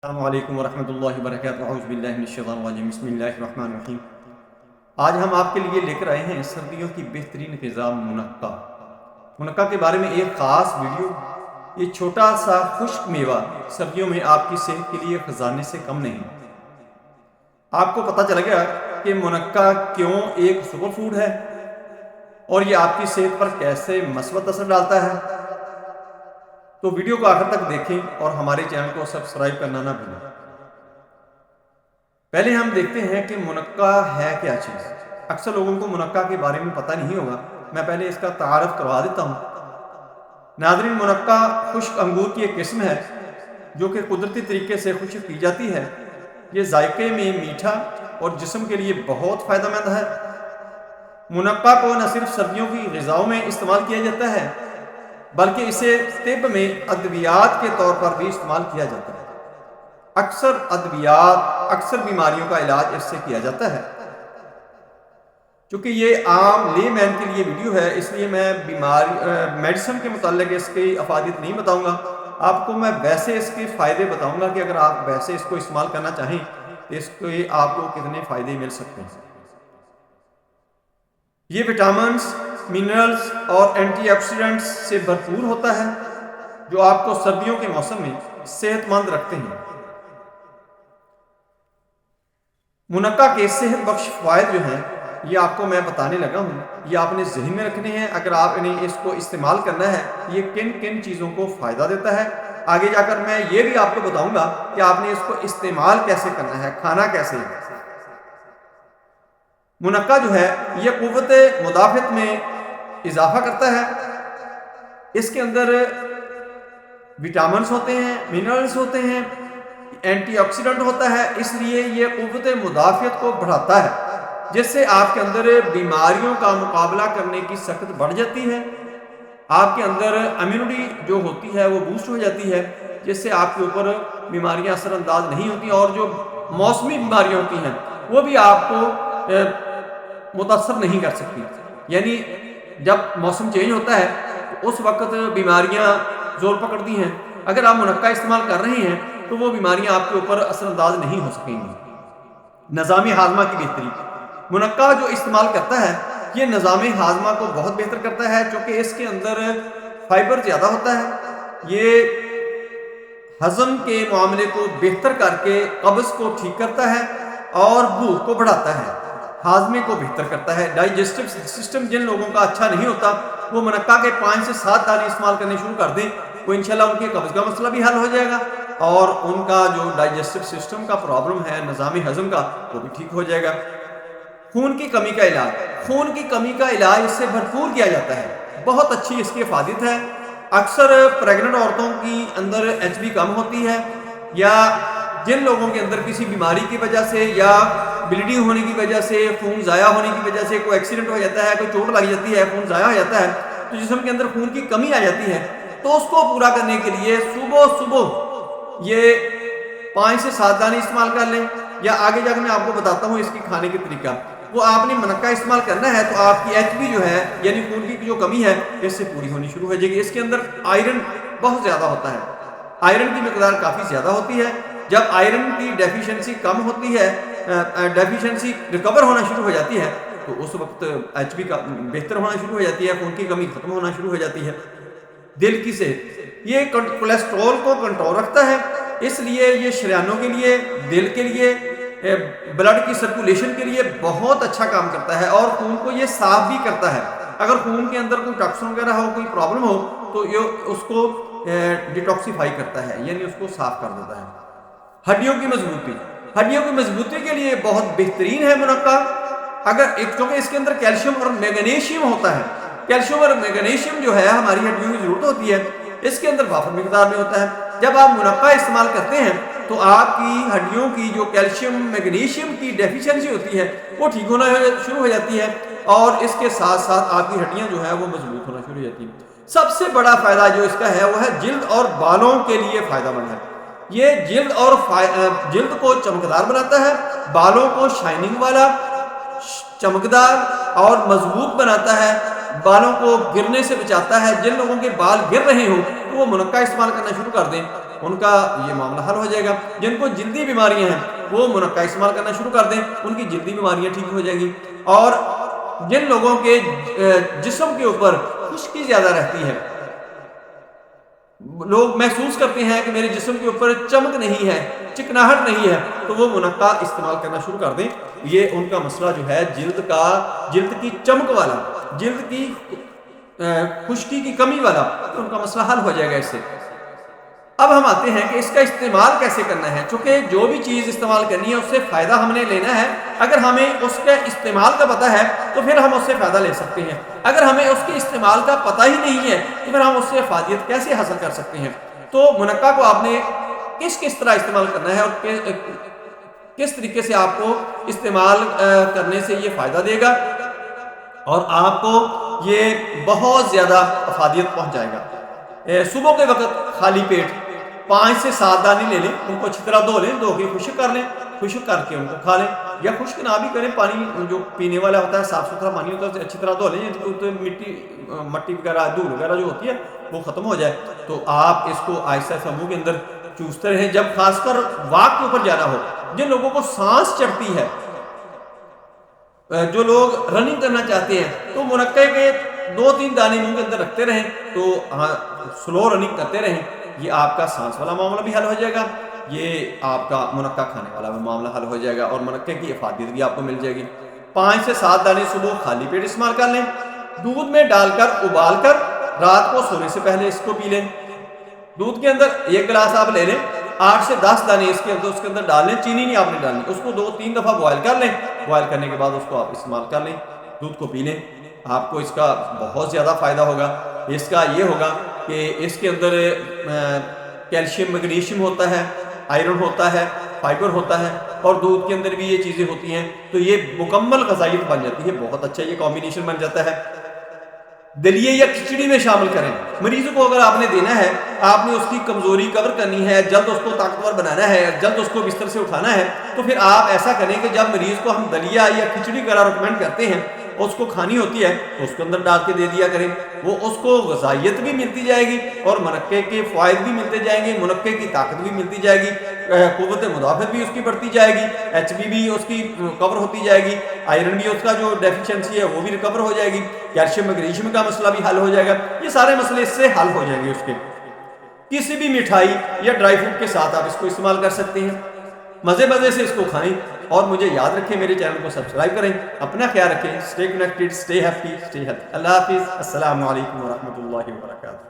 السلام علیکم ورحمۃ اللہ وبرکاتہ۔ اعوذ باللہ من الشیطان الرجیم، بسم اللہ الرحمن الرحیم۔ آج ہم آپ کے لیے لے کر آئے ہیں سردیوں کی بہترین غذا منقع۔ منقع کے بارے میں ایک خاص ویڈیو۔ یہ چھوٹا سا خشک میوہ سردیوں میں آپ کی صحت کے لیے خزانے سے کم نہیں۔ آپ کو پتہ چل گیا کہ منقع کیوں ایک سپر فوڈ ہے اور یہ آپ کی صحت پر کیسے مثبت اثر ڈالتا ہے۔ تو ویڈیو کو آخر تک دیکھیں اور ہمارے چینل کو سبسکرائب کرنا نہ بھولیں۔ پہلے ہم دیکھتے ہیں کہ منقع ہے کیا چیز۔ اکثر لوگوں کو منقع کے بارے میں پتہ نہیں ہوگا، میں پہلے اس کا تعارف کروا دیتا ہوں۔ ناظرین، منقع خشک انگور کی ایک قسم ہے جو کہ قدرتی طریقے سے خشک کی جاتی ہے۔ یہ ذائقے میں میٹھا اور جسم کے لیے بہت فائدہ مند ہے۔ منقع کو نہ صرف سردیوں کی غذاؤں میں استعمال کیا جاتا ہے بلکہ اسے طب میں ادویات کے طور پر بھی استعمال کیا جاتا ہے۔ اکثر بیماریوں کا علاج اس سے کیا جاتا ہے۔ چونکہ یہ عام لے مین کے لیے ویڈیو ہے، اس لیے میں میڈیسن کے متعلق اس کی افادیت نہیں بتاؤں گا۔ آپ کو میں ویسے اس کے فائدے بتاؤں گا کہ اگر آپ ویسے اس کو استعمال کرنا چاہیں تو اس کے آپ کو کتنے فائدے مل سکتے ہیں۔ یہ وٹامنز، منرلز اور اینٹی آکسیڈنٹس سے بھرپور ہوتا ہے جو آپ کو سردیوں کے موسم میں صحت مند رکھتے ہیں۔ منقع کے صحت بخش فوائد جو ہیں یہ آپ کو میں بتانے لگا ہوں، یہ آپ نے ذہن میں رکھنے ہیں۔ اگر آپ نے اس کو استعمال کرنا ہے یہ کن کن چیزوں کو فائدہ دیتا ہے، آگے جا کر میں یہ بھی آپ کو بتاؤں گا کہ آپ نے اس کو استعمال کیسے کرنا ہے، کھانا کیسے ہے۔ منقع جو ہے یہ قوت مدافعت میں اضافہ کرتا ہے۔ اس کے اندر وٹامنز ہوتے ہیں، منرلز ہوتے ہیں، اینٹی آکسیڈنٹ ہوتا ہے، اس لیے یہ قوت مدافعت کو بڑھاتا ہے جس سے آپ کے اندر بیماریوں کا مقابلہ کرنے کی سخت بڑھ جاتی ہے۔ آپ کے اندر امیونٹی جو ہوتی ہے وہ بوسٹ ہو جاتی ہے جس سے آپ کے اوپر بیماریاں اثر انداز نہیں ہوتی، اور جو موسمی بیماریاں ہوتی ہیں وہ بھی آپ کو متاثر نہیں کر سکتی۔ یعنی جب موسم چینج ہوتا ہے تو اس وقت بیماریاں زور پکڑتی ہیں۔ اگر آپ منقع استعمال کر رہے ہیں تو وہ بیماریاں آپ کے اوپر اثر انداز نہیں ہو سکیں گی۔ نظام ہاضمہ کی بہتری، منقع جو استعمال کرتا ہے یہ نظام ہاضمہ کو بہت بہتر کرتا ہے چونکہ اس کے اندر فائبر زیادہ ہوتا ہے۔ یہ ہضم کے معاملے کو بہتر کر کے قبض کو ٹھیک کرتا ہے اور بھوک کو بڑھاتا ہے، ہاضمے کو بہتر کرتا ہے۔ ڈائجسٹو سسٹم جن لوگوں کا اچھا نہیں ہوتا وہ منقع کے 5 سے 7 دانے استعمال کرنے شروع کر دیں، وہ انشاءاللہ ان کے قبض کا مسئلہ بھی حل ہو جائے گا اور ان کا جو ڈائجسٹو سسٹم کا پرابلم ہے، نظام ہضم کا، وہ بھی ٹھیک ہو جائے گا۔ خون کی کمی کا علاج، خون کی کمی کا علاج اس سے بھرپور کیا جاتا ہے، بہت اچھی اس کی افادیت ہے۔ اکثر پریگننٹ عورتوں کی اندر ایچ بی کم ہوتی ہے، یا جن لوگوں کے اندر کسی بیماری کی وجہ سے یا بلیڈنگ ہونے کی وجہ سے، خون ضائع ہونے کی وجہ سے، کوئی ایکسیڈنٹ ہو جاتا ہے، کوئی چوٹ لگ جاتی ہے، خون ضائع ہو جاتا ہے تو جسم کے اندر خون کی کمی آ جاتی ہے، تو اس کو پورا کرنے کے لیے صبح یہ 5 سے 7 دانے استعمال کر لیں، یا آگے جا کے میں آپ کو بتاتا ہوں اس کی کھانے کے طریقہ۔ وہ آپ نے منقع استعمال کرنا ہے تو آپ کی ایچ بی جو ہے یعنی خون کی جو کمی ہے اس سے پوری ہونی شروع ہو جائے گی۔ اس کے اندر آئرن بہت زیادہ ہوتا ہے، آئرن کی مقدار کافی زیادہ ہوتی ہے۔ جب آئرن کی ڈیفیشنسی کم ہوتی ہے، ڈیفیشنسی ریکور ہونا شروع ہو جاتی ہے تو اس وقت ایچ بی کا بہتر ہونا شروع ہو جاتی ہے، خون کی کمی ختم ہونا شروع ہو جاتی ہے۔ دل کی صحت، یہ کولیسٹرول کو کنٹرول رکھتا ہے، اس لیے یہ شریانوں کے لیے، دل کے لیے، بلڈ کی سرکولیشن کے لیے بہت اچھا کام کرتا ہے اور خون کو یہ صاف بھی کرتا ہے۔ اگر خون کے اندر کوئی ٹاکسن وغیرہ ہو، کوئی پرابلم ہو تو یہ اس کو ڈیٹاکسیفائی کرتا ہے، یعنی اس کو صاف کر دیتا ہے۔ ہڈیوں کی مضبوطی، ہڈیوں کی مضبوطی کے لیے بہت بہترین ہے منقع۔ کیونکہ اس کے اندر کیلشیم اور میگنیشیم ہوتا ہے، کیلشیم اور میگنیشیم جو ہے ہماری ہڈیوں کی ضرورت ہوتی ہے، اس کے اندر وافر مقدار میں ہوتا ہے۔ جب آپ منقع استعمال کرتے ہیں تو آپ کی ہڈیوں کی جو کیلشیم میگنیشیم کی ڈیفیشنسی ہوتی ہے وہ ٹھیک ہونا شروع ہو جاتی ہے، اور اس کے ساتھ ساتھ آپ کی ہڈیاں جو ہے وہ مضبوط ہونا شروع ہو جاتی ہیں۔ سب سے بڑا فائدہ جو اس کا ہے وہ ہے جلد اور بالوں کے لیے فائدہ مند ہے۔ یہ جلد کو چمکدار بناتا ہے، بالوں کو شائننگ والا، چمکدار اور مضبوط بناتا ہے، بالوں کو گرنے سے بچاتا ہے۔ جن لوگوں کے بال گر رہے ہوں تو وہ منقع استعمال کرنا شروع کر دیں، ان کا یہ معاملہ حل ہو جائے گا. جن کو جلدی بیماریاں ہیں وہ منقع استعمال کرنا شروع کر دیں, ان کی جلدی بیماریاں ٹھیک ہو جائیں گی. اور جن لوگوں کے جسم کے اوپر خشکی زیادہ رہتی ہے, لوگ محسوس کرتے ہیں کہ میرے جسم کے اوپر چمک نہیں ہے, چکناہٹ نہیں ہے, تو وہ منقع استعمال کرنا شروع کر دیں. یہ ان کا مسئلہ جو ہے جلد کی چمک والا, جلد کی خشکی کی کمی والا, تو ان کا مسئلہ حل ہو جائے گا اس سے. اب ہم آتے ہیں کہ اس کا استعمال کیسے کرنا ہے. چونکہ جو بھی چیز استعمال کرنی ہے اس سے فائدہ ہم نے لینا ہے. اگر ہمیں اس کے استعمال کا پتہ ہے تو پھر ہم اس سے فائدہ لے سکتے ہیں. اگر ہمیں اس کے استعمال کا پتہ ہی نہیں ہے تو پھر ہم اس سے افادیت کیسے حاصل کر سکتے ہیں. تو منقع کو آپ نے کس طرح استعمال کرنا ہے اور کس طریقے سے آپ کو استعمال کرنے سے یہ فائدہ دے گا اور آپ کو یہ بہت زیادہ افادیت پہنچائے گا. صبح کے وقت خالی پیٹ 5 سے 7 دانے لے لیں, ان کو اچھی طرح دھو لیں, دھو کے خشک کر لیں, خشک کر کے ان کو کھا لیں, یا خشک نہ بھی کریں, پانی جو پینے والا ہوتا ہے صاف ستھرا پانی ہوتا ہے اسے اچھی طرح دھو لیں, تو مٹی وغیرہ دھول وغیرہ جو ہوتی ہے وہ ختم ہو جائے. تو آپ اس کو آہستہ آہستہ منہ کے اندر چوستے رہیں. جب خاص کر واک کے اوپر جانا ہو, جن لوگوں کو سانس چڑھتی ہے, جو لوگ رننگ کرنا چاہتے ہیں, تو منقع کے 2-3 دانے منہ کے اندر رکھتے رہیں, تو سلو رننگ کرتے رہیں. یہ آپ کا سانس والا معاملہ بھی حل ہو جائے گا, یہ آپ کا منقع کھانے والا بھی معاملہ حل ہو جائے گا, اور منقع کی افادیت بھی آپ کو مل جائے گی. 5 سے 7 دانے صبح خالی پیٹ استعمال کر لیں. دودھ میں ڈال کر ابال کر رات کو سونے سے پہلے اس کو پی لیں. دودھ کے اندر 1 گلاس آپ لے لیں, 8 سے 10 دانے اس کے اندر ڈال لیں. چینی نہیں آپ نے ڈالنی, اس کو 2-3 دفعہ بوائل کر لیں. بوائل کرنے کے بعد اس کو آپ استعمال کر لیں, دودھ کو پی لیں. آپ کو اس کا بہت زیادہ فائدہ ہوگا. اس کا یہ ہوگا کہ اس کے اندر کیلشیم میگنیشیم ہوتا ہے, آئرن ہوتا ہے, فائبر ہوتا ہے, اور دودھ کے اندر بھی یہ چیزیں ہوتی ہیں. تو یہ مکمل غذائیت بن جاتی ہے. بہت اچھا یہ کمبینیشن بن جاتا ہے. دلیے یا کھچڑی میں شامل کریں. مریض کو اگر آپ نے دینا ہے, آپ نے اس کی کمزوری کور کرنی ہے, جلد اس کو طاقتور بنانا ہے, جلد اس کو بستر سے اٹھانا ہے, تو پھر آپ ایسا کریں کہ جب مریض کو ہم دلیا یا کھچڑی کا ریکمینڈ کرتے ہیں, اس کو کھانی ہوتی ہے تو اس کے اندر ڈال کے دے دیا کریں. وہ اس کو غذائیت بھی ملتی جائے گی اور منقع کے فوائد بھی ملتے جائیں گے, منقع کی طاقت بھی ملتی جائے گی, قوت مدافعت بھی اس کی بڑھتی جائے گی, ایچ بی بھی اس کی کور ہوتی جائے گی, آئرن بھی اس کا جو ڈیفیشنسی ہے وہ بھی ریکور ہو جائے گی, کیلشیم میگنیشیم کا مسئلہ بھی حل ہو جائے گا. یہ سارے مسئلے اس سے حل ہو جائیں گے. اس کے کسی بھی مٹھائی یا ڈرائی فروٹ کے ساتھ آپ اس کو استعمال کر سکتے ہیں. مزے سے اس کو کھائیں, اور مجھے یاد رکھیں میرے چینل کو سبسکرائب کریں. اپنا خیال رکھیں. Stay connected, stay happy, stay healthy. اللہ حافظ. السلام علیکم ورحمۃ اللہ وبرکاتہ.